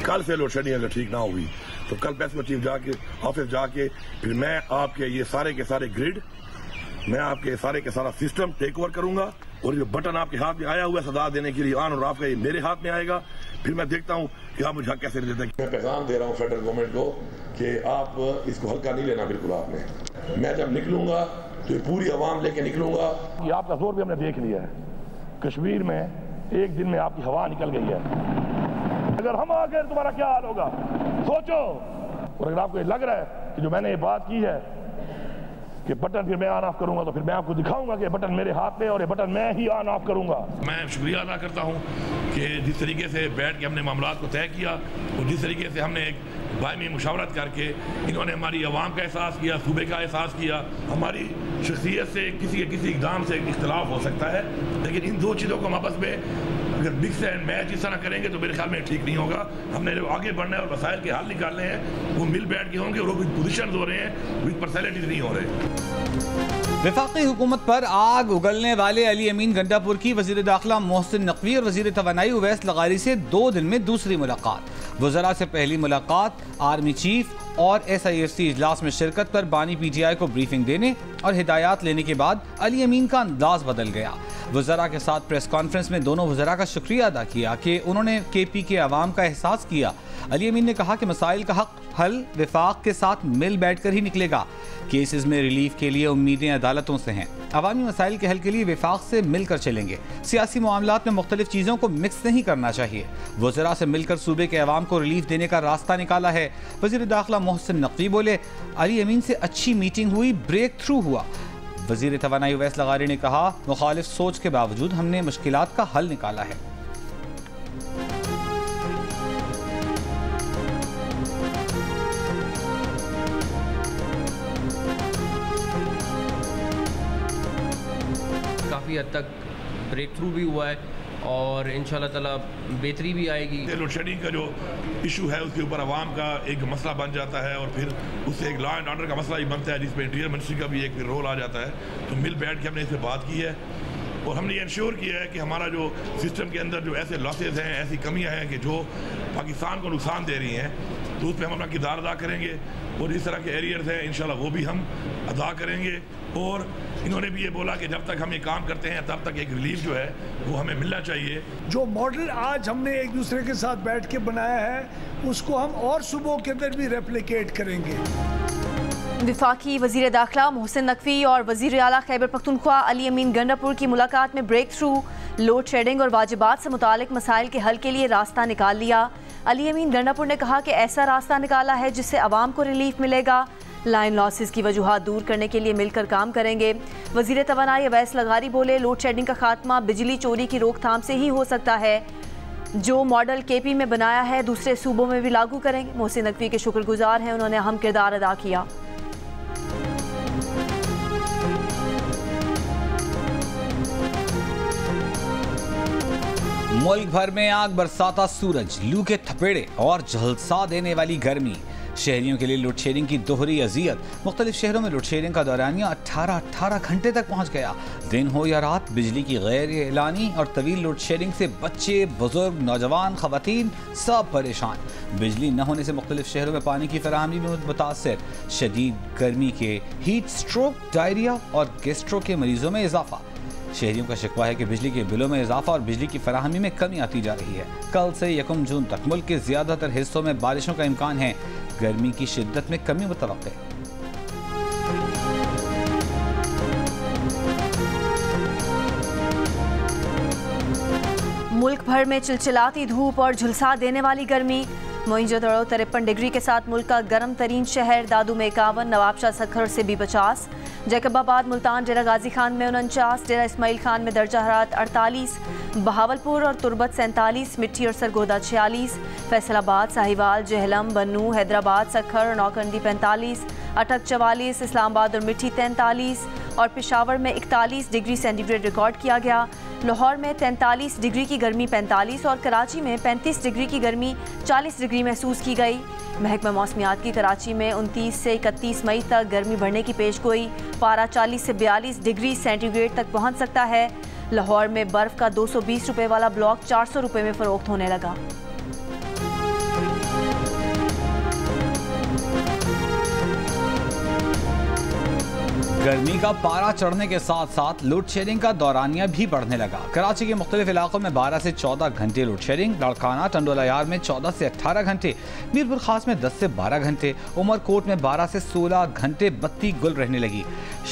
कल से load shedding अगर ठीक ना हुई तो कल प्रेस में चीफ जाके ऑफिस जाके फिर मैं आपके ये सारे के सारे ग्रिड, मैं आपके सारे के सारा सिस्टम टेक ओवर करूंगा और ये बटन आपके हाथ में आया हुआ है सजा देने के लिए ऑन और ऑफ का, ये मेरे हाथ में आएगा। फिर मैं देखता हूँ कि आप मुझे कैसे देते हैं। मैं पैगाम दे रहा हूँ फेडरल गवर्नमेंट को कि आप इसको हल्का नहीं लेना बिल्कुल आपने। मैं जब निकलूंगा तो ये पूरी आवाम लेके निकलूंगा। ये आपका जोर भी हमने देख लिया है। कश्मीर में एक दिन में आपकी हवा निकल गई है। अगर हम आ गए तुम्हारा क्या हाल होगा सोचो। और अगर आपको ये लग रहा है कि जो मैंने ये बात की है कि बटन फिर मैं ऑन ऑफ करूंगा तो फिर मैं आपको दिखाऊंगा कि बटन मेरे हाथ में और ये बटन मैं ही ऑन ऑफ करूंगा। मैं शुक्रिया अदा करता हूं कि जिस तरीके से बैठ के हमने मामला को तय किया और जिस तरीके से हमने एक बायमी मुशावरत करके इन्होंने हमारी आवाम का एहसास किया, सूबे का एहसास किया। हमारी शख्सियत से किसी इक़दाम से इख्तलाफ हो सकता है, लेकिन इन दो चीज़ों को हम आपस में अगर मिक्स एंड मैच इस तरह करेंगे तो मेरे ख्याल में ठीक नहीं होगा। हमने जो आगे बढ़ना है और वसाइल के हल निकालने हैं वो मिल बैठ के होंगे और वो विद पोजिशन हो रहे हैं, विद पर्सनैलिटीज नहीं हो रहे। वफाकी हुकूमत पर आग उगलने वाले अली अमीन गंडापुर की वज़ीर दाखिला मोहसिन नकवी और वज़ीर तवानाई उवैस लगारी से 2 दिन में दूसरी मुलाकात। वज़रा से पहली मुलाकात आर्मी चीफ और SIFC इजलास में शिरकत पर बानी PTI को ब्रीफिंग देने और हिदायत लेने के बाद अली अमीन का अंदाज बदल गया। वज़रा के साथ प्रेस कॉन्फ्रेंस में दोनों वज़रा का शुक्रिया अदा किया कि उन्होंने KP के अवाम का एहसास किया। अली अमीन ने कहा कि मसाइल का हल वफाक के साथ मिल बैठ कर ही निकलेगा। केसेस में रिलीफ के लिए उम्मीदें अदालतों से हैं। अवामी मसाइल के हल के लिए वफाक से मिलकर चलेंगे। सियासी मामलात में मुख्तलिफ चीज़ों को मिक्स नहीं करना चाहिए। वज़रा से मिलकर सूबे के अवाम को रिलीफ देने का रास्ता निकाला है। वज़ीर दाखिला मोहसिन नकवी बोले, अली अमीन से अच्छी मीटिंग हुई, ब्रेक थ्रू हुआ। वज़ीर तवानाई उवैस लगारी ने कहा, मुखालिफ सोच के बावजूद हमने मुश्किलात का हल निकाला है। काफ़ी हद तक ब्रेक थ्रू भी हुआ है और इंशाल्लाह ताला बेहतरी भी आएगी। लोड शेडिंग का जो इशू है उसके ऊपर आवाम का एक मसला बन जाता है और फिर उससे एक लॉ एंड ऑर्डर का मसला भी बनता है जिसमें इंटीरियर मिनिस्ट्री का भी एक फिर रोल आ जाता है। तो मिल बैठ के हमने इस पर बात की है और हमने ये इंश्योर किया है कि हमारा जो सिस्टम के अंदर जो ऐसे लॉसेज हैं, ऐसी कमियां हैं कि जो पाकिस्तान को नुकसान दे रही हैं, तो उस पर हम अपना किरदार अदा करेंगे और इस तरह के एरियर्स हैं इंशाल्लाह वो भी हम अदा करेंगे। और इन्होंने भी ये बोला कि जब तक हम ये काम करते हैं तब तक एक रिलीफ जो है वो हमें मिलना चाहिए। जो मॉडल आज हमने एक दूसरे के साथ बैठ के बनाया है उसको हम और सूबों के अंदर भी रेप्लिकेट करेंगे। वफाकी वज़ीर दाखिला मोहसिन नकवी और वज़ीर आला खैबर पख्तूनख्वा अली अमीन गंडापुर की मुलाकात में ब्रेक थ्रू, लोड शेडिंग और वाजिबात से मुतालिक मसाइल के हल के लिए रास्ता निकाल लिया। अली अमीन गंडापुर ने कहा कि ऐसा रास्ता निकाला है जिससे आवाम को रिलीफ मिलेगा। लाइन लॉसेस की वजूहात दूर करने के लिए मिलकर काम करेंगे। वज़ीर तवानाई उवैस लगारी बोले, लोड शेडिंग का खात्मा बिजली चोरी की रोकथाम से ही हो सकता है। जो मॉडल KP में बनाया है दूसरे सूबों में भी लागू करेंगे। मोहसिन नकवी के शुक्रगुजार हैं, उन्होंने अहम किरदार अदा किया। मुल्क भर में आग बरसाता सूरज, लू के थपेड़े और झलसा देने वाली गर्मी। शहरियों के लिए लोड शेडिंग की दोहरी अजियत। मुख्तलिफ शहरों में लोड शेडिंग का दौरानिया 18 घंटे तक पहुंच गया। दिन हो या रात, बिजली की गैर एलानी और तवील लोड शेडिंग से बच्चे, बुजुर्ग, नौजवान, खवातीन सब परेशान। बिजली न होने से मुख्तलिफ शहरों में पानी की फराहमी में मुतासर। शदीद गर्मी के हीट स्ट्रोक, डायरिया और गैस्ट्रो के मरीजों में इजाफा। शहरियों का शिकवा है कि बिजली के बिलों में इजाफा और बिजली की फराहमी में कमी आती जा रही है। कल से 1 जून तक मुल्क के ज्यादातर हिस्सों में बारिशों का इम्कान है। गर्मी की शिद्दत में कमी मुतवक्के। मुल्क भर में चिलचिलाती धूप और झुलसा देने वाली गर्मी। मोइंजोदड़ो 53 डिग्री के साथ मुल्क का गर्म तरीन शहर। दादू में 51, नवाबशाह सखर से भी 50, जैकबाबाद, मुल्तान, डेरा गाजी खान में 49, डेरा इस्माइल खान में दर्जा हरारत 48, बहावलपुर और तुरबत 47, मिट्टी और सरगोदा 46, फैसलाबाद, साहिवाल, जहलम, बन्नू, हैदराबाद, सखर और नौकंडी 45, अटक 44, इस्लामाबाद और मिट्टी 43 और पेशावर में 41 डिग्री सेंटीग्रेड रिकॉर्ड किया गया। लाहौर में 43 डिग्री की गर्मी 45 और कराची में 35 डिग्री की गर्मी 40 डिग्री महसूस की गई। महकमा मौसमियात की कराची में 29 से 31 मई तक गर्मी बढ़ने की पेशगोई। पारा 40 से 42 डिग्री सेंटीग्रेड तक पहुंच सकता है। लाहौर में बर्फ़ का 220 रुपये वाला ब्लॉक 400 रुपये में फ़रोख्त होने लगा। गर्मी का पारा चढ़ने के साथ साथ लोड शेडिंग का दौरानिया भी बढ़ने लगा। कराची के मुख्तलिफ इलाकों में 12 से 14 घंटे लोड शेडिंग, लड़काना टंडोला यार में 14 से 18 घंटे, मीरपुर खास में 10 से 12 घंटे, उमरकोट में 12 से 16 घंटे बत्ती गुल रहने लगी।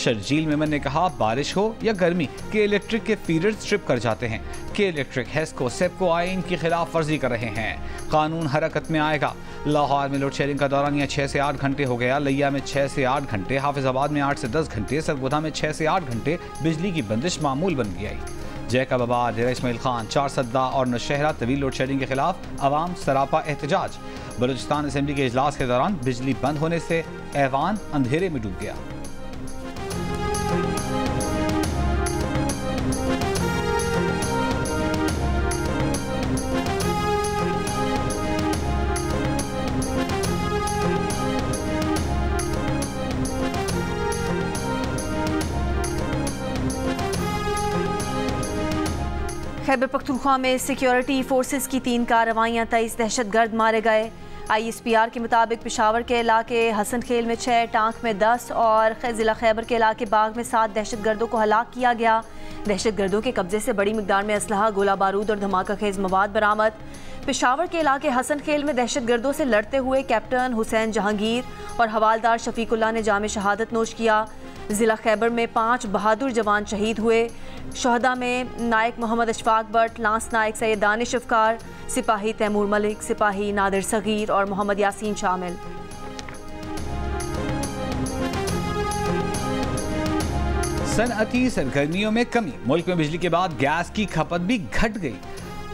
शर्जील मेमन ने कहा, बारिश हो या गर्मी के इलेक्ट्रिक के फीडर स्ट्रिप कर जाते हैं। के इलेक्ट्रिक हेस्को सेप्को आइन की खिलाफ वर्जी कर रहे हैं। कानून हरकत में आएगा। लाहौर में लोड शेडिंग का दौरानिया 6 से 8 घंटे हो गया। लिया में 6 से 8 घंटे, हाफिजाबाद में 8 से 10 घंटे, सरगोधा में 6 से 8 घंटे बिजली की बंदिश मामूल बन गई। जैकबाबाद, डेरा इस्माइल खान, चारसद्दा और नौशहरा तवील लोड शेडिंग के खिलाफ अवाम सरापा एहतजाज। बलूचिस्तान असेंबली के इजलास के दौरान बिजली बंद होने से ऐवान अंधेरे में डूब गया। खैबर पख्तूनख्वा में सिक्योरिटी फोर्सेस की 3 कार्रवाइयाँ, 23 दहशतगर्द मारे गए। ISPR के मुताबिक पेशावर के इलाके हसन खेल में 6, टांक में 10 और ज़िला खैबर के इलाके बाग में 7 दहशतगर्दों को हलाक किया गया। दहशतगर्दों के कब्जे से बड़ी मिकदार में असलहा, गोला बारूद और धमाका खेज मवाद बरामद। पेशावर के इलाके हसन खेल में दहशतगर्दों से लड़ते हुए कैप्टन हुसैन जहांगीर और हवालदार शफीकुल्ला ने जाम शहादत नोश किया। ज़िला खैबर में 5 बहादुर जवान शहीद हुए। शहदा में नायक मोहम्मद अशफाक बट, लांस नायक सैयद दानिश अफकार, सिपाही तैमूर मलिक, सिपाही नादिर सगीर और मोहम्मद यासीन शामिल। सनअती सरगर्मियों में कमी, मुल्क में बिजली के बाद गैस की खपत भी घट गई।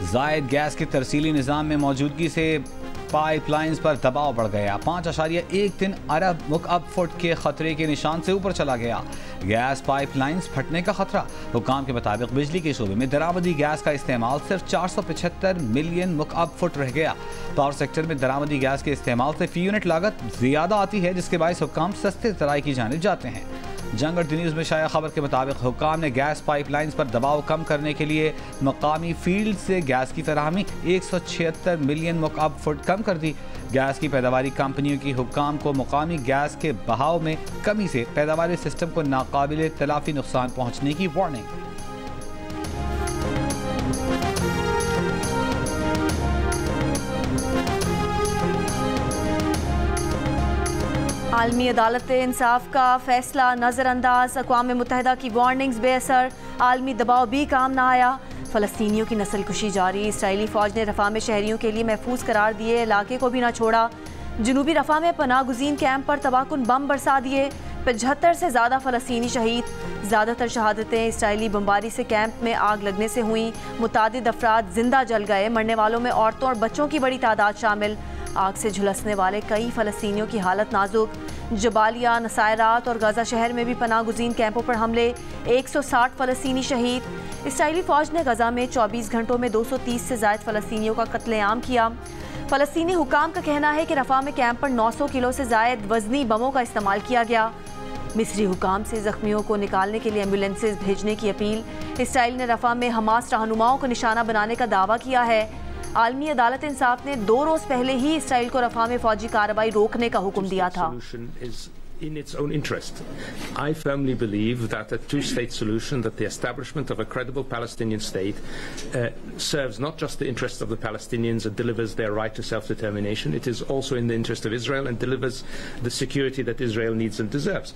जायद गैस के तरसीली निज़ाम में मौजूदगी से पाइपलाइंस पर दबाव बढ़ गया। 5.13 अरब मुकअब फुट के खतरे के निशान से ऊपर चला गया। गैस पाइपलाइंस फटने का खतरा। हुक्काम के मुताबिक बिजली के शोबे में दरामदी गैस का इस्तेमाल सिर्फ 475 मिलियन मुकअब फुट रह गया। पावर सेक्टर में दरामदी गैस के इस्तेमाल से फी यूनिट लागत ज्यादा आती है, जिसके बायस हुक्काम सस्ते जराए की जानिब जाते हैं। जंग और द न्यूज़ में शाया खबर के मुताबिक हुक्काम ने गैस पाइपलाइंस पर दबाव कम करने के लिए मकामी फील्ड से गैस की फराहमी 176 मिलियन मुकअब फुट कम कर दी। गैस की पैदावारी कंपनियों की हुक्काम को मकामी गैस के बहाव में कमी से पैदावारी सिस्टम को नाकाबिले तलाफी नुकसान पहुँचने की वार्निंग। आलमी अदालत इंसाफ का फैसला नज़रअंदाज, अक़वाम मुत्तहिदा की वार्निंग्स बेअसर, आलमी दबाव भी काम न आया। फ़लस्तीनियों की नस्लकुशी जारी, इसराइली फ़ौज ने रफ़ा में शहरियों के लिए महफूज करार दिए, इलाके को भी ना छोड़ा। जनूबी रफ़ा में पनाह गुज़ीन कैंप पर तबाहकुन बम बरसा दिए, 75 से ज़्यादा फ़लस्तीनी शहीद। ज़्यादातर शहादतें इसराइली बमबारी से कैंप में आग लगने से हुई। मुतादिद अफराद जिंदा जल गए, मरने वालों में औरतों और बच्चों की बड़ी तादाद शामिल। आग से झुलसने वाले कई फ़लस्तीनियों की हालत नाजुक। जबालिया, नसायरात और गाज़ा शहर में भी पनाह गुज़ीन कैंपों पर हमले, 160 फ़लस्तीनी शहीद। इसराइली फ़ौज ने गज़ा में 24 घंटों में 230 से ज़ायद फ़लस्तीनियों का कत्लेआम किया। फ़लस्तीनी हुक्काम का कहना है कि रफ़ा में कैंप पर 900 किलो से ज़ायद वज़नी बमों का इस्तेमाल किया गया। मिस्री हुक्काम से ज़ख्मियों को निकालने के लिए एम्बुलेंसेज भेजने की अपील। इसराइल ने रफ़ा में हमास रहनुमाओं को निशाना बनाने का दावा किया है। आलमी अदालत इंसाफ ने 2 रोज़ पहले ही इसराइल को रफ़ा में फ़ौजी कार्रवाई रोकने का हुक्म दिया था। in its own interest. I firmly believe that a two-state solution, that the establishment of a credible Palestinian state serves not just the interests of the Palestinians and delivers their right to self-determination, it is also in the interest of Israel and delivers the security that Israel needs and deserves.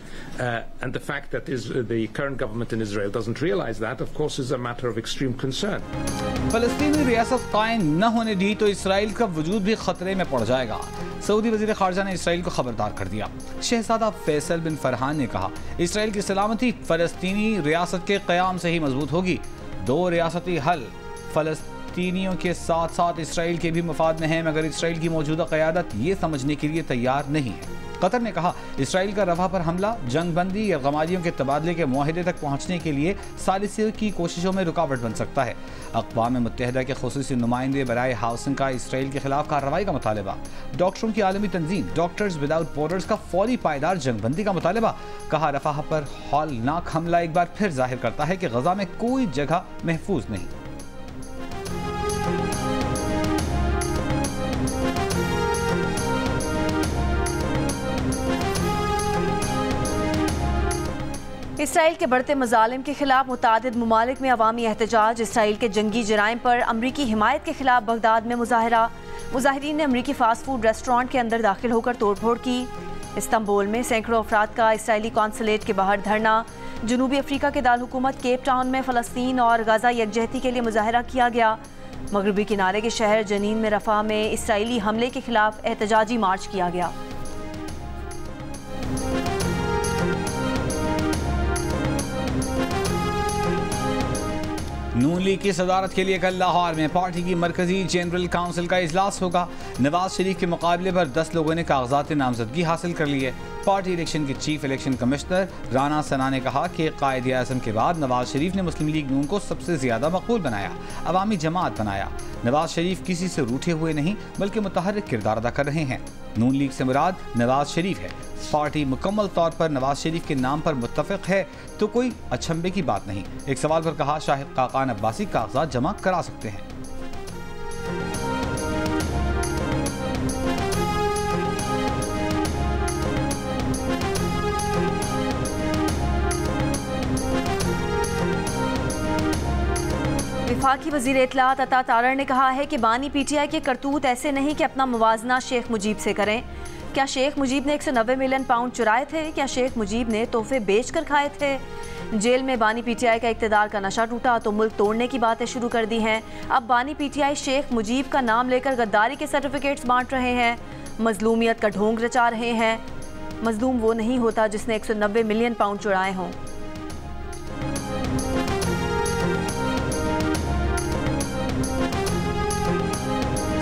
And the fact that the current government in Israel doesn't realize that, of course, is a matter of extreme concern. फ़लस्तीनी रियासत कायम न होने दी तो Israel का वजूद भी खतरे में पड़ जाएगा। सऊदी वज़ीर ख़ारजा ने इसराइल को खबरदार कर दिया। शहज़ादा फैसल बिन फरहान ने कहा, इसराइल की सलामती फ़लस्तीनी रियासत के क़याम से ही मजबूत होगी। 2 रियासती हल फ़लस्तीनियों के साथ साथ इसराइल के भी मफाद में है, मगर इसराइल की मौजूदा क़यादत ये समझने के लिए तैयार नहीं है। कतर ने कहा, इसराइल का रफ़ा पर हमला जंगबंदी या गमादियों के तबादले के मुआहदे तक पहुँचने के लिए सालिसियों की कोशिशों में रुकावट बन सकता है। अक़वाम मुत्तहिदा के ख़ुसूसी नुमाइंदे बराए हाउसिंग का इसराइल के खिलाफ कार्रवाई का मुतालबा। डॉक्टरों की आलमी तंजीम डॉक्टर्स विदाउट बॉर्डर्स का फौरी पायदार जंगबंदी का मुतालबा। कहा, रफ़ा पर हौलनाक हमला एक बार फिर जाहिर करता है कि गज़ा में कोई जगह महफूज नहीं। इसराइल के बढ़ते मजालिम के खिलाफ मुतादिद ममालिक में अवामी एहतजाज। इसराइल के जंगी जराइम पर अमरीकी हिमायत के खिलाफ बगदाद में मुजाहरा। मुजाहिरीन ने अमरीकी फास्ट फूड रेस्टोरेंट के अंदर दाखिल होकर तोड़फोड़ की। इस्तांबुल में सैकड़ों अफराद का इसराइली कौंसलेट के बाहर धरना। जनूबी अफ्रीका के दारहुकूमत केप टाउन में फ़लस्तीन और गाज़ा यकजहती के लिए मुजाहरा किया गया। मगरबी किनारे के शहर जनीन में रफ़ा में इसराइली हमले के खिलाफ एहतजाजी मार्च किया गया। नून लीग की सदारत के लिए कल लाहौर में पार्टी की मरकजी जनरल काउंसिल का इजलास होगा। नवाज शरीफ के मुकाबले पर 10 लोगों ने कागजात नामजदगी हासिल कर ली है। पार्टी इलेक्शन के चीफ इलेक्शन कमिश्नर राना सना ने कहा कि कायदे आज़म के बाद नवाज शरीफ ने मुस्लिम लीग नून को सबसे ज्यादा मकबूल बनाया, अवामी जमात बनाया। नवाज शरीफ किसी से रूठे हुए नहीं बल्कि मुतहर्रिक किरदार अदा कर रहे हैं। नून लीग से मुराद नवाज शरीफ है। पार्टी मुकम्मल तौर पर नवाज शरीफ के नाम पर मुत्तफिक है तो कोई अचंभे की बात नहीं। एक सवाल पर कहा शाहिद खाकान अब्बासी कागजात जमा करा सकते हैं। वफाकी वज़ीर इत्तलात अता तारड़ ने कहा है कि बानी पीटीआई के करतूत ऐसे नहीं कि अपना मुवाजना शेख मुजीब से करें। क्या शेख मुजीब ने 190 मिलियन पाउंड चुराए थे? क्या शेख मुजीब ने तोहफे बेच कर खाए थे? जेल में बानी पीटीआई का इक़्तिदार का नशा टूटा तो मुल्क तोड़ने की बातें शुरू कर दी हैं। अब बानी पीटीआई शेख मुजीब का नाम लेकर गद्दारी के सर्टिफिकेट्स बांट रहे हैं, मजलूमियत का ढोंग रचा रहे हैं। मजलूम वो नहीं होता जिसने 190 मिलियन पाउंड चुराए हों।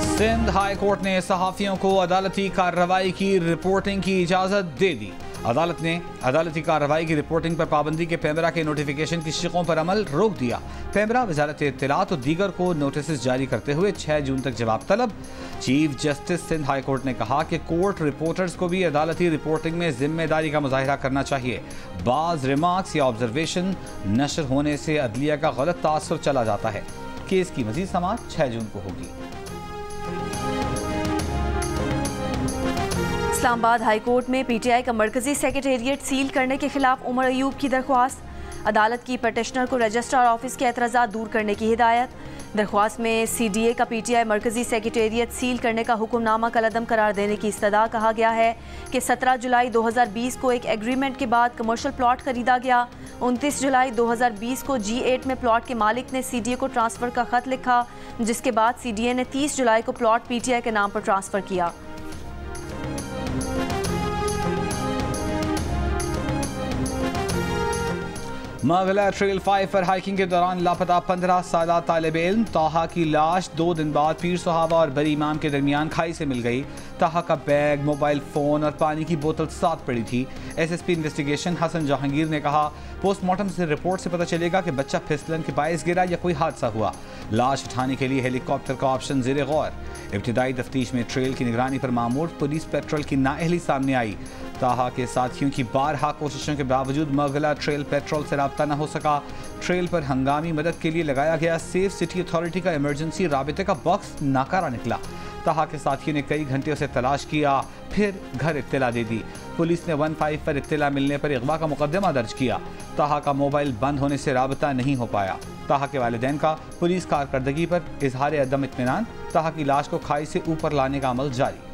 सिंध हाई कोर्ट ने सहाफ़ियों को अदालती कार्रवाई की रिपोर्टिंग की इजाज़त दे दी। अदालत ने अदालती कार्रवाई की रिपोर्टिंग पर पाबंदी के पेमरा के नोटिफिकेशन की शिकों पर अमल रोक दिया। पेमरा वजारत इत्तलात और दीगर को नोटिस जारी करते हुए 6 जून तक जवाब तलब। Chief justice Sindh high court ने कहा कि कोर्ट रिपोर्टर्स को भी अदालती रिपोर्टिंग में जिम्मेदारी का मुजाहिरा करना चाहिए। बाज़ रिमार्क्स या ऑब्जर्वेशन नशर होने से अदलिया का गलत तासुर चला जाता है। केस की मज़ीद समाअत 6 जून को होगी। इस्लामाबाद हाई कोर्ट में पीटीआई का मरकजी सेक्रेटेरिएट सील करने के खिलाफ उमर अयूब की दरख्वास्त। अदालत की पटिशनर को रजिस्ट्रार ऑफिस के एतराज़ात दूर करने की हिदायत। दरख्वास्त में सीडीए का पीटीआई मरकजी सेक्रेटेरिएट सील करने का हुक्मनामा कलअदम करार देने की इस्तदा। कहा गया है कि 17 जुलाई 2020 को एक एग्रीमेंट के बाद कमर्शियल प्लॉट खरीदा गया। 29 जुलाई 2020 को G8 में प्लॉट के मालिक ने सीडीए को ट्रांसफ़र का खत लिखा, जिसके बाद सीडीए ने 30 जुलाई को प्लॉट पीटीआई के नाम पर ट्रांसफ़र किया। मगला ट्रेल 5 पर हाइकिंग के दौरान लापता 15 साला तालिब इल्म ताहा की लाश 2 दिन बाद पीर सुहाबा और बरी इमाम के दरमियान खाई से मिल गई। ताहा का बैग, मोबाइल फ़ोन और पानी की बोतल साथ पड़ी थी। एसएसपी इन्वेस्टिगेशन हसन जहांगीर ने कहा, पोस्टमार्टम से रिपोर्ट से पता चलेगा कि बच्चा फिसलन के बायस गिरा या कोई हादसा हुआ। लाश उठाने के लिए हेलीकॉप्टर का ऑप्शन ज़ेरे गौर। इब्तिदाई तफ्तीश में ट्रेल की निगरानी पर मामूर पुलिस पेट्रोल की नाअहली सामने आई। ताहा के साथियों की बारहा कोशिशों के बावजूद मगला ट्रेल पेट्रोल से राब्ता न हो सका। ट्रेल पर हंगामी मदद के लिए लगाया गया सेफ सिटी अथॉरिटी का इमरजेंसी राबिते का बॉक्स नाकारा निकला। ताहा के साथियों ने कई घंटे उसे तलाश किया, फिर घर इत्तला दे दी। पुलिस ने 15 पर इत्तला मिलने पर अगवा का मुकदमा दर्ज किया। ताहा का मोबाइल बंद होने से राबता नहीं हो पाया। ताहा के वालिदैन का पुलिस कारकर्दगी पर इजहार अदम इत्मीनान। ताहा की लाश को खाई से ऊपर लाने का अमल जारी।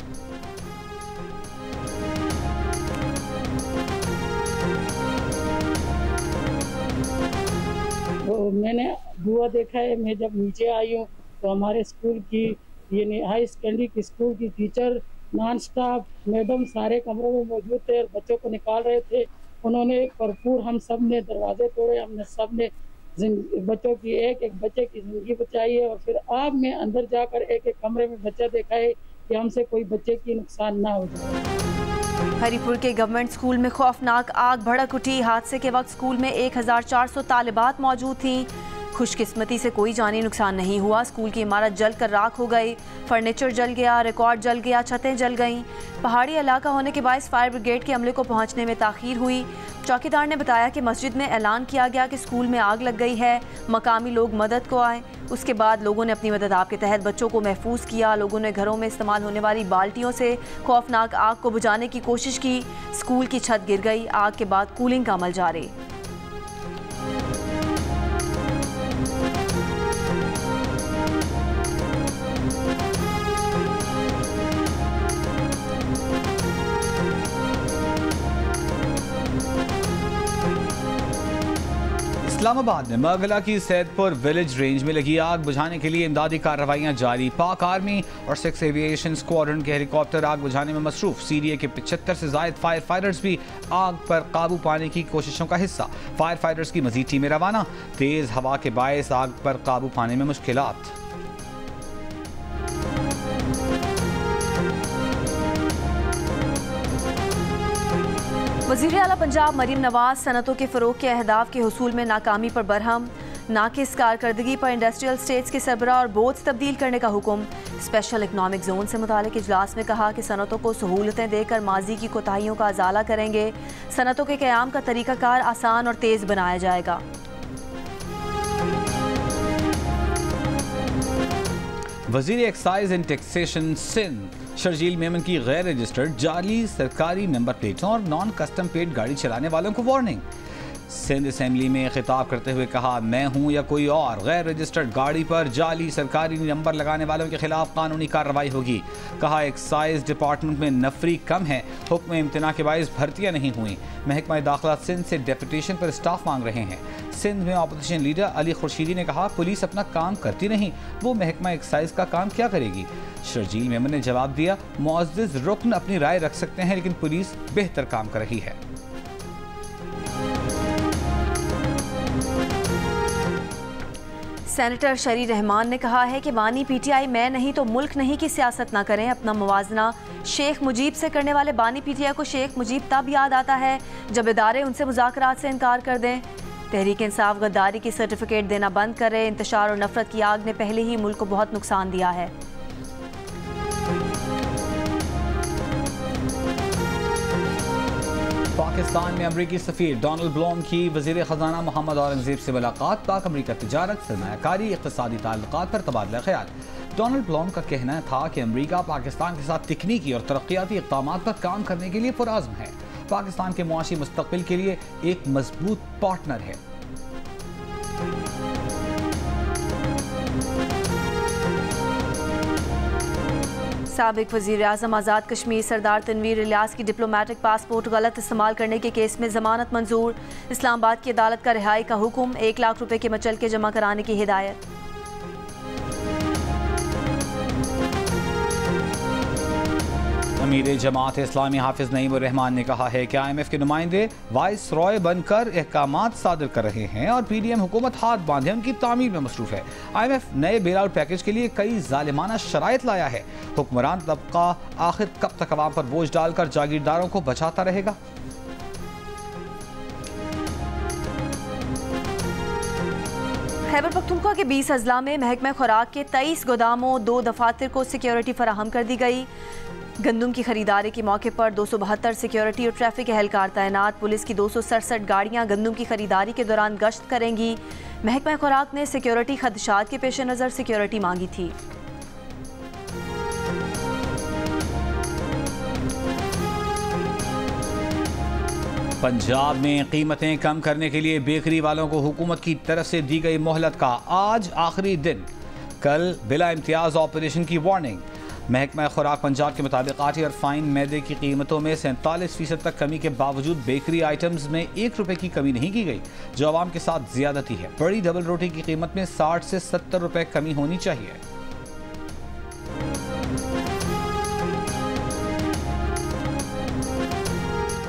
तो मैंने धुआं देखा है। मैं जब नीचे आई हूँ तो हमारे स्कूल की यानी हाई सेकेंडरी की स्कूल की टीचर, नॉन स्टाफ, मैडम सारे कमरों में मौजूद थे और बच्चों को निकाल रहे थे। उन्होंने भरपूर, हम सब ने दरवाजे तोड़े, हमने सब ने बच्चों की एक एक बच्चे की ज़िंदगी बचाई है। और फिर आप में अंदर जाकर एक एक कमरे में बच्चा देखा है कि हमसे कोई बच्चे की नुकसान ना हो जाए। हरीपुर के गवर्नमेंट स्कूल में खौफनाक आग भड़क उठी। हादसे के वक्त स्कूल में 1400 तालिबात मौजूद थीं। खुशकिस्मती से कोई जानी नुकसान नहीं हुआ। स्कूल की इमारत जल कर राख हो गई, फर्नीचर जल गया, रिकॉर्ड जल गया, छतें जल गईं। पहाड़ी इलाका होने के बायस फायर ब्रिगेड के अमले को पहुंचने में ताखीर हुई। चौकीदार ने बताया कि मस्जिद में ऐलान किया गया कि स्कूल में आग लग गई है, मकामी लोग मदद को आए। उसके बाद लोगों ने अपनी मदद आप के तहत बच्चों को महफूज किया। लोगों ने घरों में इस्तेमाल होने वाली बाल्टियों से खौफनाक आग को बुझाने की कोशिश की। स्कूल की छत गिर गई। आग के बाद कूलिंग का अमल जारी। इस्लामाबाद में मगला की सैदपुर विलेज रेंज में लगी आग बुझाने के लिए इमदादी कार्रवाइयां जारी। पाक आर्मी और 6 एविएशन स्क्वाड्रन के हेलीकॉप्टर आग बुझाने में मसरूफ। सीरिया के 75 से ज्यादा फायर फाइटर्स भी आग पर काबू पाने की कोशिशों का हिस्सा। फायर फाइटर्स की मजीद टीमें रवाना। तेज हवा के बायस आग पर काबू पाने में मुश्किलात। वज़ीर आला पंजाब मरीम नवाज सनतों के फ़रोग़ के अहदाफ के हुसूल में नाकामी पर बरहम। नाकिस कारकर्दगी पर इंडस्ट्रियल स्टेट्स के सरबराह और बोर्ड्स तब्दील करने का हुक्म। स्पेशल इकनॉमिक जोन से मुतालिक इजलास में कहा कि सनतों को सहूलतें देकर माजी की कोताहियों का अजाला करेंगे। सनतों के क़याम का तरीक़ाकार आसान और तेज़ बनाया जाएगा। वज़ीर excise and taxation Sindh Sharjeel Memon की गैर रजिस्टर्ड जाली सरकारी नंबर प्लेटों और नॉन कस्टम प्लेट गाड़ी चलाने वालों को वार्निंग। सिंध असेंबली में खिताब करते हुए कहा, मैं हूं या कोई और गैर रजिस्टर्ड गाड़ी पर जाली सरकारी नंबर लगाने वालों के खिलाफ कानूनी कार्रवाई होगी। कहा, एक्साइज डिपार्टमेंट में नफरी कम है, हुक्म इम्तना के बायस भर्तियां नहीं हुई। महकमा दाखिला सिंध से डेपुटेशन पर स्टाफ मांग रहे हैं। सिंध में अपोजिशन लीडर अली खुर्शीदी ने कहा, पुलिस अपना काम करती नहीं, वो महकमा एक्साइज का काम क्या करेगी। शर्जील मेमन ने जवाब दिया, मुअज़्ज़िज़ रुकन अपनी राय रख सकते हैं लेकिन पुलिस बेहतर काम कर रही है। सेनेटर शरी रहमान ने कहा है कि बानी पीटीआई मैं नहीं तो मुल्क नहीं की सियासत ना करें। अपना मुवाजना शेख मुजीब से करने वाले बानी पीटीआई को शेख मुजीब तब याद आता है जब इदारे उनसे मुज़ाकरात से इनकार कर दें। तहरीक इंसाफ गद्दारी की सर्टिफिकेट देना बंद करे। इंतशार और नफरत की आग ने पहले ही मुल्क को बहुत नुकसान दिया है। पाकिस्तान में अमरीकी सफीर डोनाल्ड ब्लूम की वज़ीर ख़जाना मोहम्मद औरंगज़ेब से मुलाकात। पाक अमरीका तिजारत, सरमायाकारी, इक़्तिसादी ताल्लुकात पर तबादला ख्याल। डोनाल्ड ब्लूम का कहना था कि अमरीका पाकिस्तान के साथ तकनीकी और तरक्याती इक़दाम पर काम करने के लिए पुरअज़्म है। पाकिस्तान के मुआशी मुस्तक़बिल के लिए एक मजबूत पार्टनर है। साबिक वज़ीर आज़म आज़ाद कश्मीर सरदार तनवीर इलियास की डिप्लोमेटिक पासपोर्ट गलत इस्तेमाल करने के केस में ज़मानत मंजूर। इस्लामाबाद की अदालत का रिहाई का हुक्म। 1 लाख रुपए के मचल के जमा कराने की हिदायत। अमीर जमात इस्लामी हाफिज नईमुर रहमान ने कहा है कि IMF के नुमाइंदे वाइस रॉय बनकर अहकामात सादर कर रहे हैं और PDM हुकूमत हाथ बांधे उनकी तामीर में मसरूफ है। IMF नए बेल आउट पैकेज के लिए कई जालिमाना शराइत लाया है। हुक्मरान तबका आखिर कब तक अवाम पर बोझ डालकर जागीरदारों को बचाता रहेगा। खैबर पख्तूनख्वा के 20 अजला में महकमा खुराक के 23 गोदामों 2 दफातर को सिक्योरिटी फराहम कर दी गई। गंदम की खरीदारी के मौके पर 272 सिक्योरिटी और ट्रैफिक एहलकार तैनात। पुलिस की 267 गाड़ियां गंदम की खरीदारी के दौरान गश्त करेंगी। महकमा खुराक ने सिक्योरिटी खदशात के पेश नज़र सिक्योरिटी मांगी थी। पंजाब में कीमतें कम करने के लिए बेकरी वालों को हुकूमत की तरफ से दी गई मोहलत का आज आखिरी दिन। कल बिला इम्तियाज ऑपरेशन की वार्निंग। महकमा खुराक पंजाब के मुताबिक आटे और फाइन मैदे की कीमतों में 47% तक कमी के बावजूद बेकरी आइटम्स में 1 रुपए की कमी नहीं की गई, जो आवाम के साथ ज्यादती है। बड़ी डबल रोटी की कीमत में 60 से 70 रुपए कमी होनी चाहिए।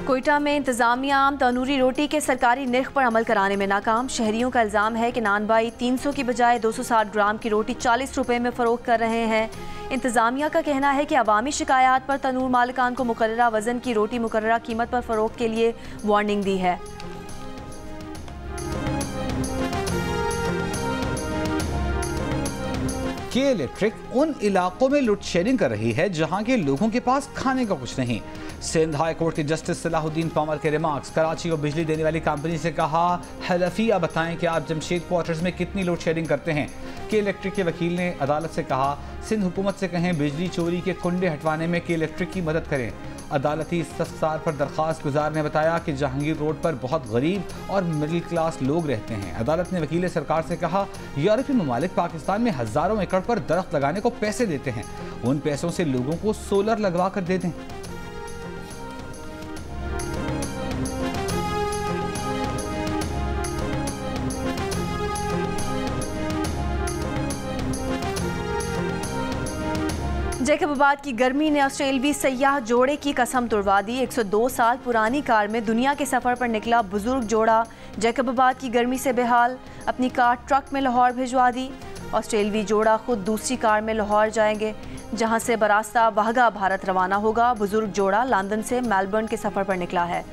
कोयटा में इंतजामिया आम तनूरी रोटी के सरकारी निर्ख पर अमल कराने में नाकाम। शहरियों का इल्जाम है कि नानबाई 300 की बजाय 260 ग्राम की रोटी 40 रुपए में फरोख्त कर रहे हैं। इंतजामिया का कहना है कि अवामी शिकायत पर तनूर मालिकान को मुकर्ररा वजन की रोटी मुकर्ररा कीमत पर फरोख्त के लिए वार्निंग दी है। के इलेक्ट्रिक उन इलाकों में लोड शेडिंग कर रही है जहां के लोगों के पास खाने का कुछ नहीं। सिंध हाई कोर्ट के जस्टिस सलाहुद्दीन पंवर के रिमार्क्स। कराची को बिजली देने वाली कंपनी से कहा, हलफिया बताएं कि आप जमशेद क्वार्टर्स में कितनी लोड शेडिंग करते हैं। के इलेक्ट्रिक के वकील ने अदालत से कहा, सिंध हुकूमत से कहें बिजली चोरी के कुंडे हटवाने में के इलेक्ट्रिक की मदद करें। अदालती इस्तफसार पर दरख्वास्त गुजार ने बताया कि जहांगीर रोड पर बहुत गरीब और मिडिल क्लास लोग रहते हैं। अदालत ने वकील सरकार से कहा, यूरोपीय ममालिक पाकिस्तान में हजारों एकड़ पर दरख्त लगाने को पैसे देते हैं, उन पैसों से लोगों को सोलर लगवा कर दे दें। जैकबाबाद की गर्मी ने ऑस्ट्रेलवी सयाह जोड़े की कसम तुड़वा दी। 102 साल पुरानी कार में दुनिया के सफ़र पर निकला बुजुर्ग जोड़ा जैकबाबाद की गर्मी से बेहाल, अपनी कार ट्रक में लाहौर भिजवा दी। ऑस्ट्रेलवी जोड़ा खुद दूसरी कार में लाहौर जाएंगे, जहां से बरास्ता वाहगा भारत रवाना होगा। बुजुर्ग जोड़ा लंदन से मेलबर्न के सफ़र पर निकला है।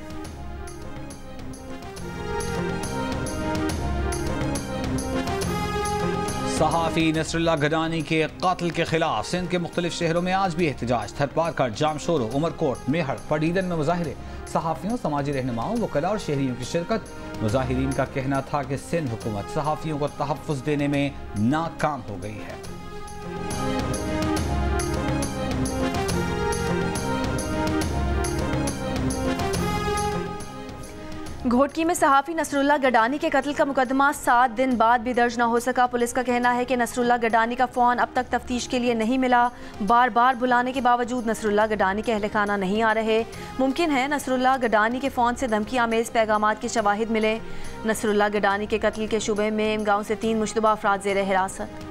सहाफ़ी नसरुल्लाह गडानी के कत्ल के खिलाफ सिंध के मुख्तलिफ शहरों में आज भी एहतजाज। थरपारकर, जामशोरो, उमरकोट, मेहर, पडीदन में मुजाहिरे। सहाफ़ियों, समाजी रहनुमाओं, वकला और शहरियों की शिरकत। मुजाहिरीन का कहना था कि सिंध हुकूमत सहाफ़ियों को तहफ़्फ़ुज़ देने में नाकाम हो गई है। घोटकी में सहाफ़ी नसरुल्लाह गडानी के कत्ल का मुकदमा 7 दिन बाद भी दर्ज न हो सका। पुलिस का कहना है कि नसरुल्लाह गडानी का फ़ोन अब तक तफ्तीश के लिए नहीं मिला। बार बार बुलाने के बावजूद नसरुल्लाह गडानी के अहल खाना नहीं आ रहे। मुमकिन है नसरुल्लाह गडानी के फ़ोन से धमकी आमेज़ पैगामात के शवाहिद मिले। नसरुल्लाह गडानी के कत्ल के शुबे में गाँव से 3 मुश्तबा अफराद ज़ेर हिरासत।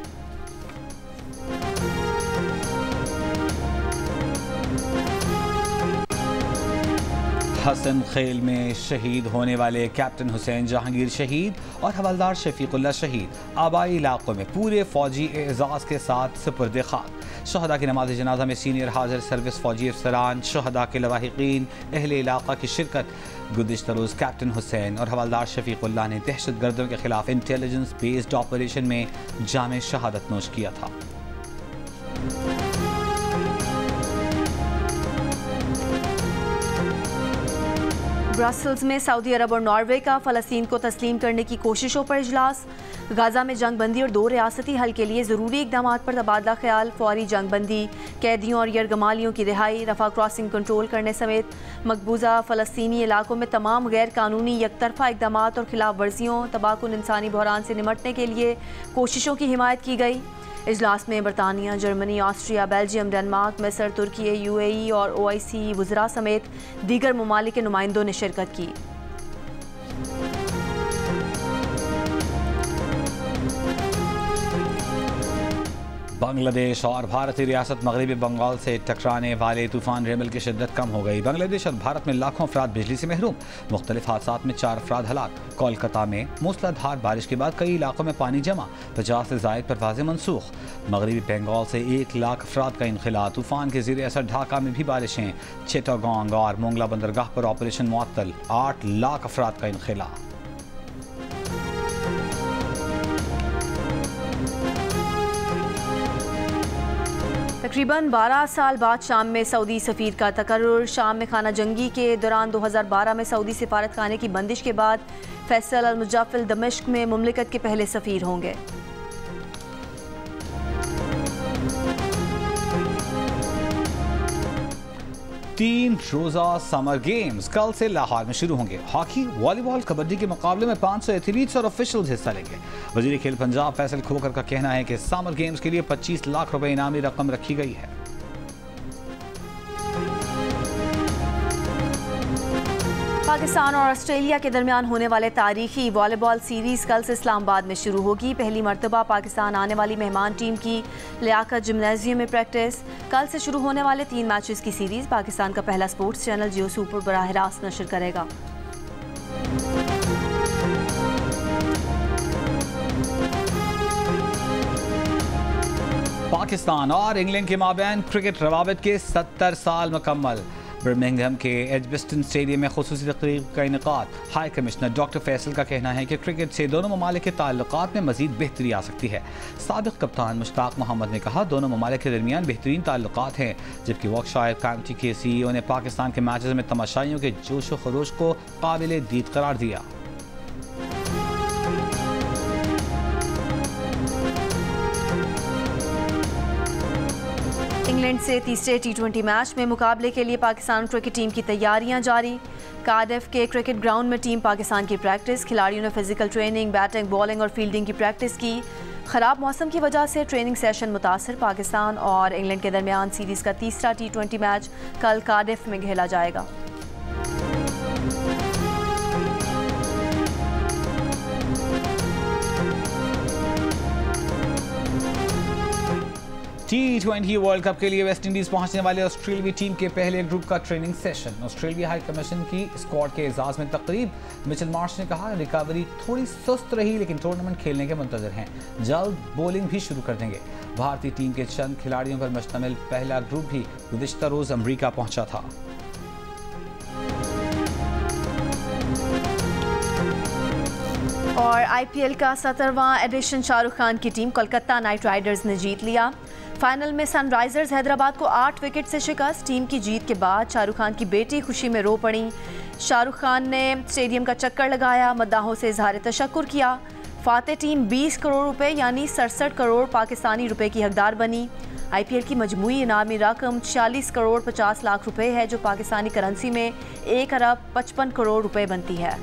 हसन खेल में शहीद होने वाले कैप्टन हुसैन जहांगीर शहीद और हवलदार शफीकुल्ला शहीद आबाई इलाकों में पूरे फौजी एजाज़ के साथ सुपुर्द खाक। शहदा की नमाज जनाजा में सीनियर हाजिर सर्विस फौजी अफसरान, शहदा के लवाहिकीन, अहले इलाका की शिरकत। गुज़िश्ता रोज़ कैप्टन हुसैन और हवलदार शफीकुल्ला ने दहशतगर्दों के खिलाफ इंटेलिजेंस बेस्ड ऑपरेशन में जामे शहादत नोश किया था। ब्रसल्स में सऊदी अरब और नॉर्वे का फ़लस्तीन को तस्लीम करने की कोशिशों पर इजलास। गाज़ा में जंग बंदी और 2 रियासती हल के लिए ज़रूरी इक़दाम पर तबादला ख्याल। फौरी जंग बंदी, कैदियों और यरगमालियों की रिहाई, रफ़ा क्रॉसिंग कंट्रोल करने समेत मकबूजा फ़लस्तीनी इलाकों में तमाम गैर कानूनी यकतरफा इक़दाम और खिलाफ वर्जियों, तबाहकुन इंसानी बहरान से निमटने के लिए कोशिशों की हिमायत की गई। इजलास में बरतानिया, जर्मनी, ऑस्ट्रिया, बेल्जियम, डेनमार्क, मिस्र, तुर्की, UAE और OIC वज़रा समेत दीगर ममालिक के नुमाइंदों ने शिरकत की। बांग्लादेश और भारतीय रियासत मगरबी बंगाल से टकराने वाले तूफान रेमल की शिद्दत कम हो गई। बांग्लादेश और भारत में लाखों अफराद बिजली से महरूम। मुख्तलिफ हादसात में 4 अफराद हलाक। कोलकाता में मूसलाधार बारिश के बाद कई इलाकों में पानी जमा, 50 से ज़ायद परवाज़ें मनसूख। मगरबी बंगाल से 1 लाख अफराद का इनखला। तूफान के ज़ेर असर ढाका में भी बारिशें। चिटागोंग और मोंगला बंदरगाह पर ऑपरेशन मुअत्तल, 8 लाख अफराद का इनखला। तकरीबन 12 साल बाद शाम में सऊदी सफ़ीर का तकर्रुर। शाम में खाना जंगी के दौरान 2012 में सऊदी सिफारत खाने की बंदिश के बाद फैसल अल मुजफ्फिल दमिश्क में मुमलिकत के पहले सफ़ीर होंगे। तीन रोज़ा समर गेम्स कल से लाहौर में शुरू होंगे। हॉकी, वॉलीबॉल, कबड्डी के मुकाबले में 500 एथलीट्स और ऑफिशियल्स हिस्सा लेंगे। वज़ीर खेल पंजाब फैसल खोकर का कहना है कि समर गेम्स के लिए 25 लाख रुपए इनामी रकम रखी गई है। पाकिस्तान और ऑस्ट्रेलिया के दरमियान होने वाले तारीखी वॉलीबॉल सीरीज़ कल से इस्लामाबाद में शुरू होगी। पहली मरतबा पाकिस्तान आने वाली मेहमान टीम की लियाकत जिम्नेजियम में प्रैक्टिस। कल से शुरू होने वाले 3 मैचेस की सीरीज़ पाकिस्तान का पहला स्पोर्ट्स चैनल जियो सुपर बराह रास्त नशर करेगा। पाकिस्तान और इंग्लैंड के माबैन क्रिकेट रवाबित के 70 साल मुकम्मल। बर्मिंघम के एजबस्टन स्टेडियम में खुसूसी तकरीब का इनेकाद। हाई कमिश्नर डॉक्टर फैसल का कहना है कि क्रिकेट से दोनों ममालिक के ताल्लुकात में मजीद बेहतरी आ सकती है। साबिक कप्तान मुश्ताक मोहम्मद ने कहा, दोनों ममालिक के दरमियान बेहतरीन ताल्लुकात हैं। जबकि वॉकशायर काउंटी के CEO ने पाकिस्तान के मैचेस में तमाशाइयों के जोश व खरोश को काबिल दीद करार दिया। इंग्लैंड से तीसरे T20 मैच में मुकाबले के लिए पाकिस्तान क्रिकेट टीम की तैयारियां जारी। कार्डिफ के क्रिकेट ग्राउंड में टीम पाकिस्तान की प्रैक्टिस। खिलाड़ियों ने फिजिकल ट्रेनिंग, बैटिंग, बॉलिंग और फील्डिंग की प्रैक्टिस की। खराब मौसम की वजह से ट्रेनिंग सेशन मुतासर। पाकिस्तान और इंग्लैंड के दरमियान सीरीज़ का तीसरा T20 मैच कल कार्डिफ में खेला जाएगा। T20 वर्ल्ड कप के लिए वेस्टइंडीज पहुंचने वाले ऑस्ट्रेलियाई टीम के पहले ग्रुप का training session. Australia high commission की स्क्वाड के एजाज में तकरीब। मिचेल मार्श ने कहा रिकवरी थोड़ी सुस्त रही लेकिन टूर्नामेंट खेलने के मुंतजर हैं, जल्द बॉलिंग भी शुरू कर देंगे। भारतीय टीम के चंद खिलाड़ियों पर मुश्तमिल पहला ग्रुप भी गुज़िश्ता रोज अमरीका पहुंचा था। और IPL का 17वां एडिशन शाहरुख खान की टीम कोलकाता नाइट राइडर्स ने जीत लिया। फाइनल में सनराइजर्स हैदराबाद को 8 विकेट से शिकस्त। टीम की जीत के बाद शाहरुख खान की बेटी खुशी में रो पड़ी। शाहरुख खान ने स्टेडियम का चक्कर लगाया, मद्दाहों से इजहार तशक्कुर किया। फातेह टीम 20 करोड़ रुपए यानी 67 करोड़ पाकिस्तानी रुपए की हकदार बनी। IPL की मजमूई इनामी रकम 46 करोड़ 50 लाख रुपए है, जो पाकिस्तानी करेंसी में 1 अरब 55 करोड़ रुपए बनती है।